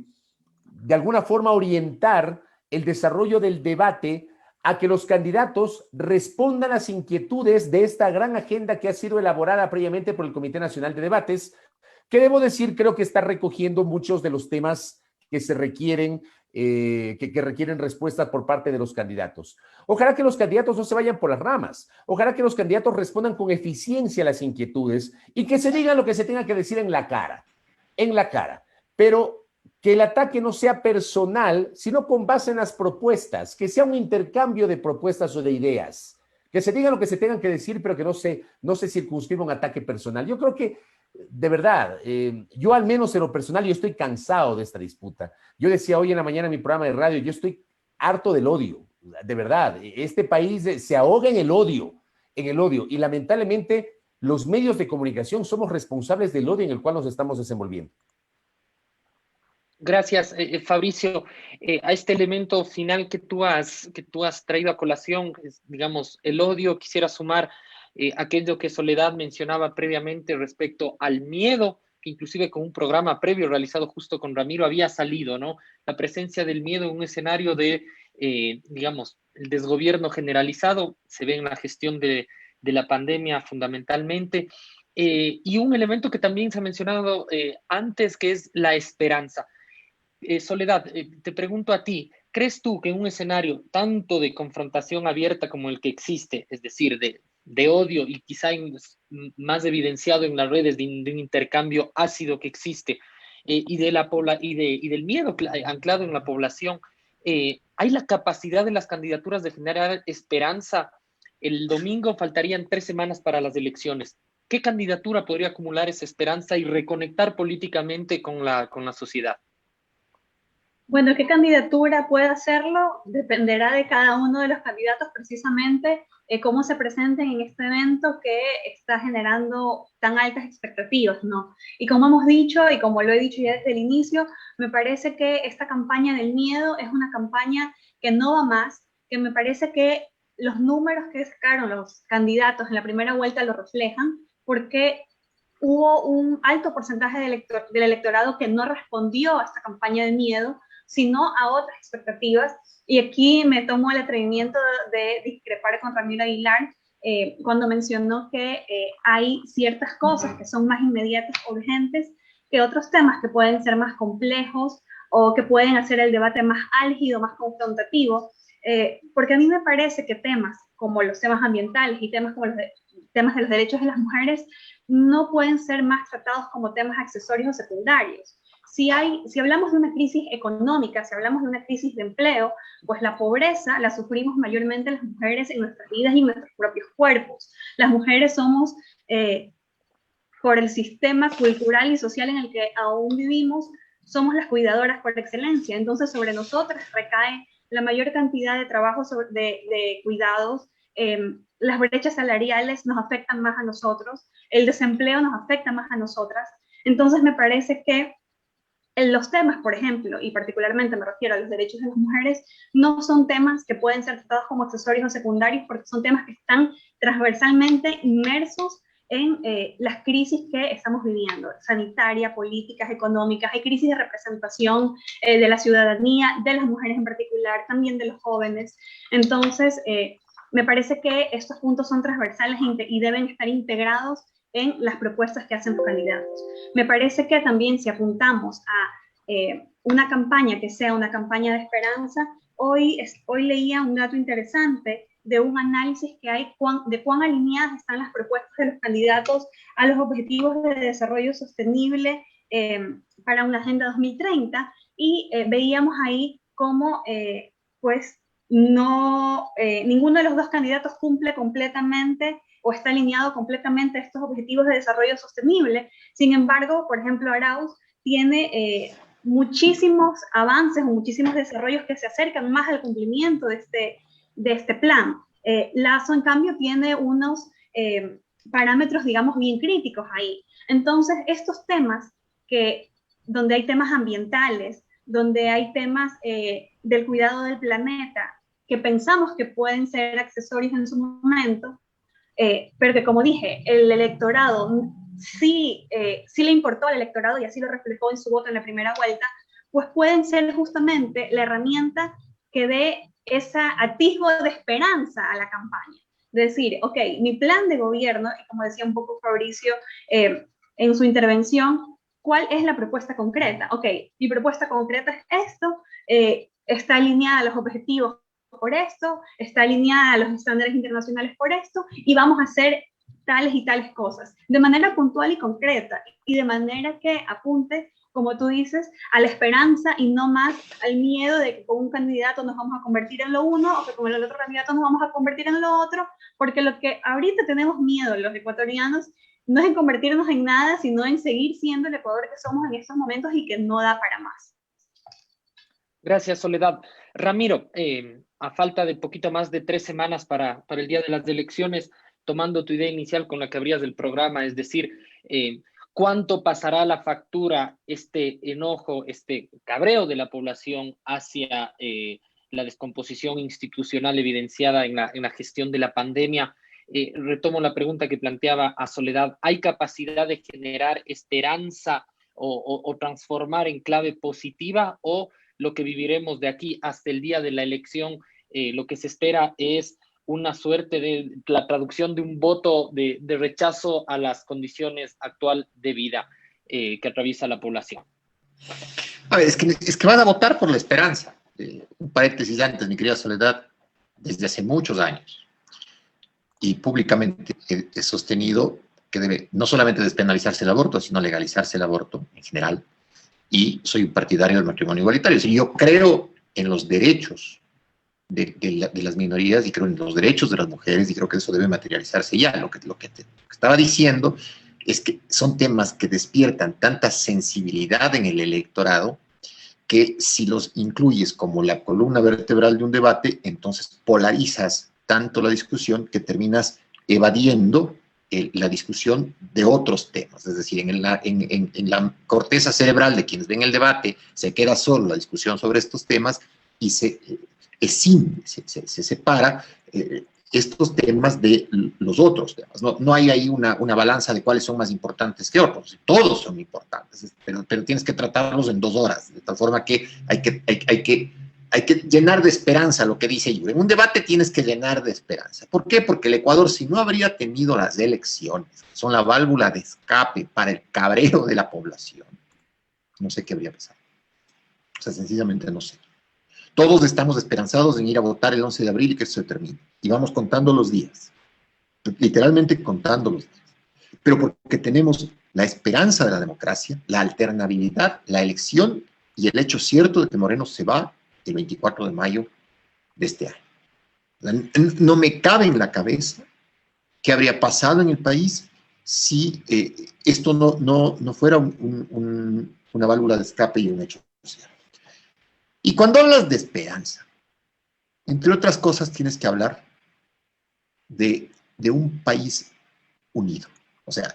alguna forma orientar el desarrollo del debate a que los candidatos respondan a las inquietudes de esta gran agenda que ha sido elaborada previamente por el Comité Nacional de Debates, que debo decir creo que está recogiendo muchos de los temas que se requieren, que requieren respuestas por parte de los candidatos. Ojalá que los candidatos no se vayan por las ramas, ojalá que los candidatos respondan con eficiencia a las inquietudes y que se diga lo que se tenga que decir en la cara, pero que el ataque no sea personal, sino con base en las propuestas, que sea un intercambio de propuestas o de ideas, que se diga lo que se tengan que decir, pero que no se circunscriba un ataque personal. Yo creo que de verdad, yo al menos en lo personal, yo estoy cansado de esta disputa. Yo decía hoy en la mañana en mi programa de radio, yo estoy harto del odio, de verdad. Este país se ahoga en el odio, y lamentablemente los medios de comunicación somos responsables del odio en el cual nos estamos desenvolviendo. Gracias, Fabricio. A este elemento final que tú has traído a colación, digamos, el odio, quisiera sumar aquello que Soledad mencionaba previamente respecto al miedo, que inclusive con un programa previo realizado justo con Ramiro había salido, ¿no? La presencia del miedo en un escenario de, digamos, el desgobierno generalizado, se ve en la gestión de la pandemia fundamentalmente, y un elemento que también se ha mencionado antes, que es la esperanza. Soledad, te pregunto a ti, ¿crees tú que en un escenario tanto de confrontación abierta como el que existe, es decir, de odio y quizá más evidenciado en las redes de un intercambio ácido que existe y del miedo anclado en la población, hay la capacidad de las candidaturas de generar esperanza? El domingo faltarían 3 semanas para las elecciones. ¿Qué candidatura podría acumular esa esperanza y reconectar políticamente con la sociedad? Bueno, ¿qué candidatura puede hacerlo? Dependerá de cada uno de los candidatos precisamente cómo se presenten en este evento que está generando tan altas expectativas, ¿no? Y como hemos dicho, y como lo he dicho ya desde el inicio, me parece que esta campaña del miedo es una campaña que no va más, que me parece que los números que sacaron los candidatos en la primera vuelta lo reflejan, porque hubo un alto porcentaje del electorado que no respondió a esta campaña de miedo, sino a otras expectativas. Y aquí me tomo el atrevimiento de discrepar con Ramiro Aguilar cuando mencionó que hay ciertas cosas que son más inmediatas o urgentes que otros temas que pueden ser más complejos o que pueden hacer el debate más álgido, más confrontativo, porque a mí me parece que temas como los temas ambientales y temas como temas de los derechos de las mujeres no pueden ser más tratados como temas accesorios o secundarios. Si hablamos de una crisis económica, si hablamos de una crisis de empleo, pues la pobreza la sufrimos mayormente las mujeres en nuestras vidas y en nuestros propios cuerpos. Las mujeres somos, por el sistema cultural y social en el que aún vivimos, somos las cuidadoras por excelencia. Entonces, sobre nosotras recae la mayor cantidad de trabajo de cuidados. Las brechas salariales nos afectan más a nosotros, el desempleo nos afecta más a nosotras. Entonces, me parece que los temas, por ejemplo, y particularmente me refiero a los derechos de las mujeres, no son temas que pueden ser tratados como accesorios o secundarios, porque son temas que están transversalmente inmersos en las crisis que estamos viviendo, sanitaria, políticas, económicas. Hay crisis de representación de la ciudadanía, de las mujeres en particular, también de los jóvenes. Entonces, me parece que estos puntos son transversales y deben estar integrados en las propuestas que hacen los candidatos. Me parece que también si apuntamos a una campaña que sea una campaña de esperanza, hoy leía un dato interesante de un análisis que hay de cuán alineadas están las propuestas de los candidatos a los objetivos de desarrollo sostenible para una Agenda 2030, y veíamos ahí cómo pues no, ninguno de los dos candidatos cumple completamente o está alineado completamente a estos objetivos de desarrollo sostenible. Sin embargo, por ejemplo, Arauz tiene muchísimos avances o muchísimos desarrollos que se acercan más al cumplimiento de este plan. Lazo, en cambio, tiene unos parámetros, digamos, bien críticos ahí. Entonces, estos temas donde hay temas ambientales, donde hay temas del cuidado del planeta, que pensamos que pueden ser accesorios en su momento, pero que, como dije, el electorado sí le importó al electorado y así lo reflejó en su voto en la primera vuelta, pues pueden ser justamente la herramienta que dé ese atisbo de esperanza a la campaña. Decir, ok, mi plan de gobierno, y como decía un poco Fabricio en su intervención, ¿cuál es la propuesta concreta? Ok, mi propuesta concreta es esto, está alineada a los objetivos por esto, está alineada a los estándares internacionales por esto, y vamos a hacer tales y tales cosas, de manera puntual y concreta, y de manera que apunte, como tú dices, a la esperanza y no más al miedo de que con un candidato nos vamos a convertir en lo uno o que con el otro candidato nos vamos a convertir en lo otro, porque lo que ahorita tenemos miedo los ecuatorianos no es en convertirnos en nada, sino en seguir siendo el Ecuador que somos en estos momentos y que no da para más. Gracias, Soledad. Ramiro, a falta de poquito más de 3 semanas para el día de las elecciones, tomando tu idea inicial con la que abrías el programa, es decir, ¿cuánto pasará la factura, este enojo, este cabreo de la población hacia la descomposición institucional evidenciada en la gestión de la pandemia? Retomo la pregunta que planteaba a Soledad. ¿Hay capacidad de generar esperanza o transformar en clave positiva, o lo que viviremos de aquí hasta el día de la elección, lo que se espera es una suerte de la traducción de un voto de rechazo a las condiciones actual de vida que atraviesa la población? A ver, es que van a votar por la esperanza. Un paréntesis antes, mi querida Soledad, desde hace muchos años y públicamente he sostenido que debe no solamente despenalizarse el aborto, sino legalizarse el aborto en general, y soy un partidario del matrimonio igualitario. Si yo creo en los derechos de las minorías y creo en los derechos de las mujeres, y creo que eso debe materializarse ya. Lo que te estaba diciendo es que son temas que despiertan tanta sensibilidad en el electorado que si los incluyes como la columna vertebral de un debate, entonces polarizas tanto la discusión que terminas evadiendo la discusión de otros temas. Es decir, en la corteza cerebral de quienes ven el debate se queda solo la discusión sobre estos temas y se separa estos temas de los otros temas. No hay ahí una balanza de cuáles son más importantes que otros. Todos son importantes, pero tienes que tratarlos en 2 horas, de tal forma que hay que llenar de esperanza lo que dice Yuri. En un debate tienes que llenar de esperanza. ¿Por qué? Porque el Ecuador, si no habría tenido las elecciones, que son la válvula de escape para el cabreo de la población, no sé qué habría pasado. O sea, sencillamente no sé. Todos estamos esperanzados en ir a votar el 11 de abril y que eso se termine. Y vamos contando los días. Literalmente contando los días. Pero porque tenemos la esperanza de la democracia, la alternabilidad, la elección y el hecho cierto de que Moreno se va el 24 de mayo de este año. No me cabe en la cabeza qué habría pasado en el país si esto no fuera una válvula de escape y un hecho social. Y cuando hablas de esperanza, entre otras cosas tienes que hablar de un país unido. O sea,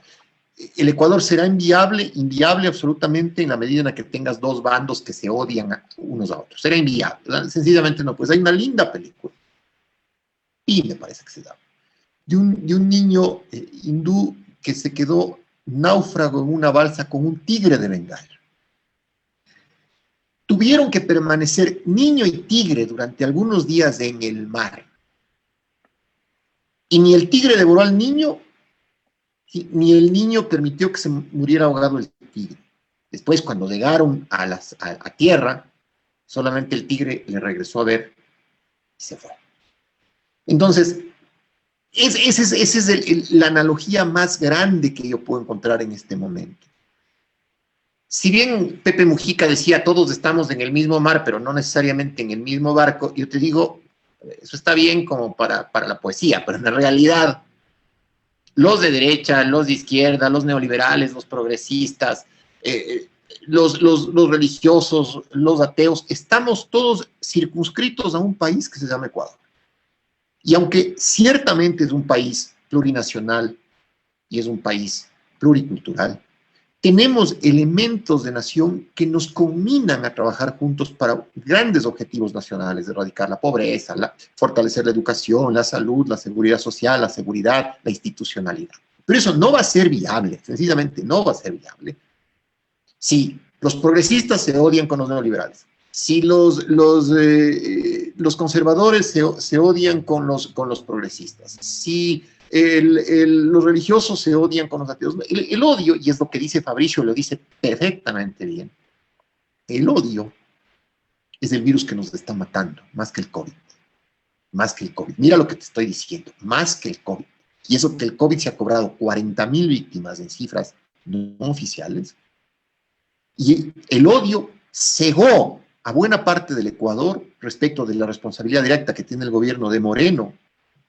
el Ecuador será inviable absolutamente en la medida en la que tengas 2 bandos que se odian unos a otros. Será inviable, ¿verdad? Sencillamente no. Pues hay una linda película, y me parece que se da, de un niño hindú que se quedó náufrago en una balsa con un tigre de Bengala. Tuvieron que permanecer niño y tigre durante algunos días en el mar. Y ni el tigre devoró al niño, ni el niño permitió que se muriera ahogado el tigre. Después, cuando llegaron a tierra, solamente el tigre le regresó a ver y se fue. Entonces, esa es la analogía más grande que yo puedo encontrar en este momento. Si bien Pepe Mujica decía, todos estamos en el mismo mar, pero no necesariamente en el mismo barco, yo te digo, Eso está bien como para la poesía, pero en realidad los de derecha, los de izquierda, los neoliberales, los progresistas, los religiosos, los ateos, estamos todos circunscritos a un país que se llama Ecuador. Y aunque ciertamente es un país plurinacional y es un país pluricultural, tenemos elementos de nación que nos combinan a trabajar juntos para grandes objetivos nacionales, de erradicar la pobreza, fortalecer la educación, la salud, la seguridad social, la seguridad, la institucionalidad. Pero eso no va a ser viable, sencillamente no va a ser viable, si los progresistas se odian con los neoliberales, si los conservadores se odian con los progresistas, si los religiosos se odian con los ateos. El odio, y es lo que dice Fabricio, lo dice perfectamente bien, el odio es el virus que nos está matando, más que el COVID. Más que el COVID. Mira lo que te estoy diciendo, más que el COVID. Y eso que el COVID se ha cobrado 40,000 víctimas en cifras no oficiales. Y el odio cegó a buena parte del Ecuador respecto de la responsabilidad directa que tiene el gobierno de Moreno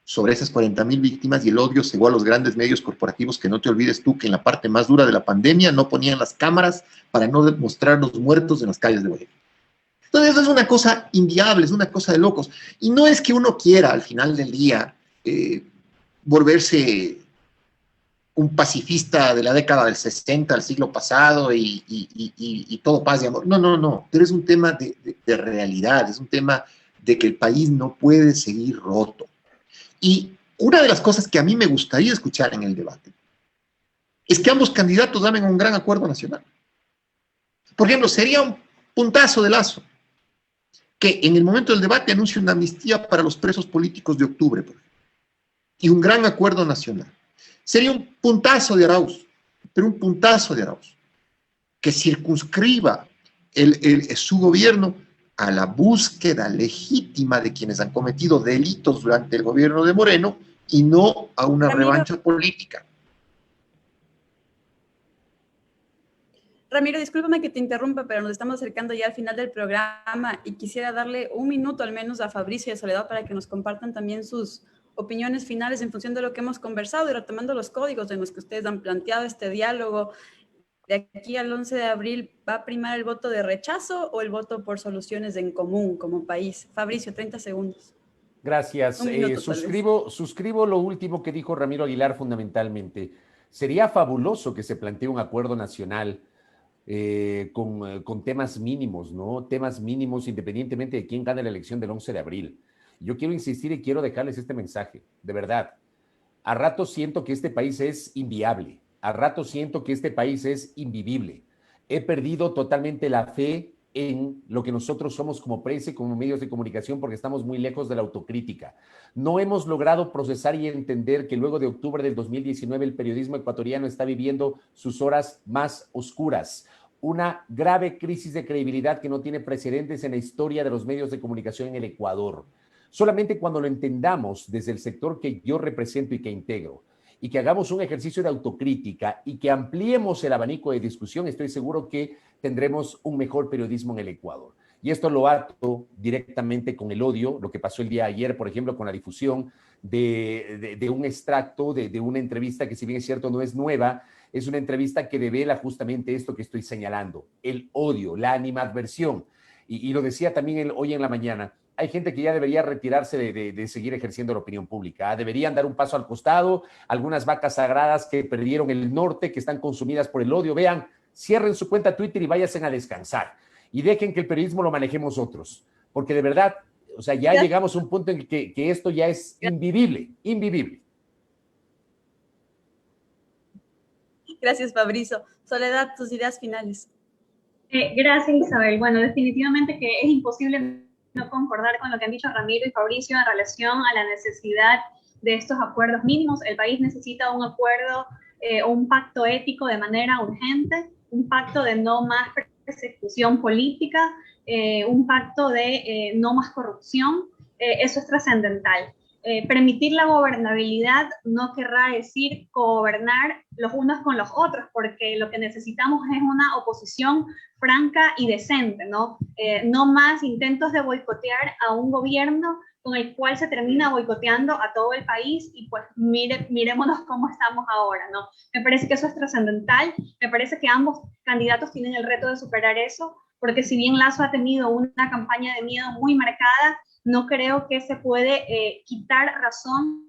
sobre esas 40,000 víctimas, y el odio cegó a los grandes medios corporativos, que no te olvides tú que en la parte más dura de la pandemia no ponían las cámaras para no mostrar los muertos en las calles de Bolivia. Entonces eso es una cosa inviable, es una cosa de locos. Y no es que uno quiera al final del día volverse un pacifista de la década del 60, del siglo pasado, y todo paz y amor. No, pero es un tema de realidad, es un tema de que el país no puede seguir roto. Y una de las cosas que a mí me gustaría escuchar en el debate es que ambos candidatos daban un gran acuerdo nacional. Por ejemplo, sería un puntazo de Lazo que en el momento del debate anuncie una amnistía para los presos políticos de octubre, por ejemplo, y un gran acuerdo nacional. Sería un puntazo de Arauz, pero un puntazo de Arauz, que circunscriba su gobierno a la búsqueda legítima de quienes han cometido delitos durante el gobierno de Moreno y no a una revancha política. Ramiro, discúlpame que te interrumpa, pero nos estamos acercando ya al final del programa y quisiera darle un minuto al menos a Fabricio y a Soledad para que nos compartan también sus opiniones finales en función de lo que hemos conversado y retomando los códigos en los que ustedes han planteado este diálogo. De aquí al 11 de abril, ¿va a primar el voto de rechazo o el voto por soluciones en común como país? Fabricio, 30 segundos. Gracias. Suscribo lo último que dijo Ramiro Aguilar fundamentalmente. Sería fabuloso que se plantee un acuerdo nacional con temas mínimos, ¿no? Temas mínimos independientemente de quién gane la elección del 11 de abril. Yo quiero insistir y quiero dejarles este mensaje, de verdad. A ratos siento que este país es inviable. A rato siento que este país es invivible. He perdido totalmente la fe en lo que nosotros somos como prensa y como medios de comunicación porque estamos muy lejos de la autocrítica. No hemos logrado procesar y entender que luego de octubre del 2019 el periodismo ecuatoriano está viviendo sus horas más oscuras. Una grave crisis de credibilidad que no tiene precedentes en la historia de los medios de comunicación en el Ecuador. Solamente cuando lo entendamos desde el sector que yo represento y que integro, y que hagamos un ejercicio de autocrítica y que ampliemos el abanico de discusión, estoy seguro que tendremos un mejor periodismo en el Ecuador. Y esto lo ato directamente con el odio, lo que pasó el día de ayer, por ejemplo, con la difusión de un extracto de una entrevista que, si bien es cierto, no es nueva, es una entrevista que devela justamente esto que estoy señalando, el odio, la animadversión. Y lo decía también hoy en la mañana, hay gente que ya debería retirarse de seguir ejerciendo la opinión pública. Deberían dar un paso al costado. Algunas vacas sagradas que perdieron el norte, que están consumidas por el odio, vean, cierren su cuenta Twitter y váyanse a descansar. Y dejen que el periodismo lo manejemos otros. Porque de verdad, o sea, ya llegamos a un punto en que esto ya es invivible, invivible. Gracias, Fabricio. Soledad, tus ideas finales. Gracias, Isabel. Bueno, definitivamente que es imposible no concordar con lo que han dicho Ramiro y Fabricio en relación a la necesidad de estos acuerdos mínimos. El país necesita un acuerdo, un pacto ético de manera urgente, un pacto de no más persecución política, un pacto de no más corrupción. Eso es trascendental. Permitir la gobernabilidad no querrá decir gobernar los unos con los otros, porque lo que necesitamos es una oposición franca y decente, ¿no? No más intentos de boicotear a un gobierno con el cual se termina boicoteando a todo el país y pues mirémonos cómo estamos ahora, ¿no? Me parece que eso es trascendental, me parece que ambos candidatos tienen el reto de superar eso, porque si bien Lasso ha tenido una campaña de miedo muy marcada, no creo que se puede quitar razón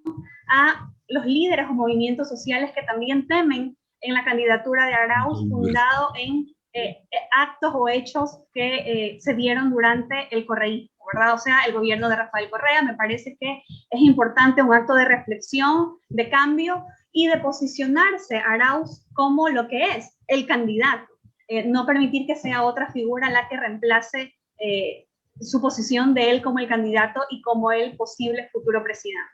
a los líderes o movimientos sociales que también temen en la candidatura de Arauz, fundado en actos o hechos que se dieron durante el correísmo, ¿verdad? O sea, el gobierno de Rafael Correa. Me parece que es importante un acto de reflexión, de cambio y de posicionarse Arauz como lo que es, el candidato. No permitir que sea otra figura la que reemplace su posición de él como el candidato y como el posible futuro presidente.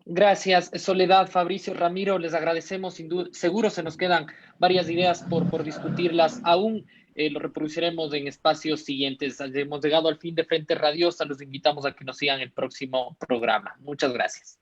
Gracias, Soledad, Fabricio, Ramiro, les agradecemos, sin duda, seguro se nos quedan varias ideas por discutirlas aún, lo reproduciremos en espacios siguientes. Hemos llegado al fin de Frente Radiosa, los invitamos a que nos sigan el próximo programa. Muchas gracias.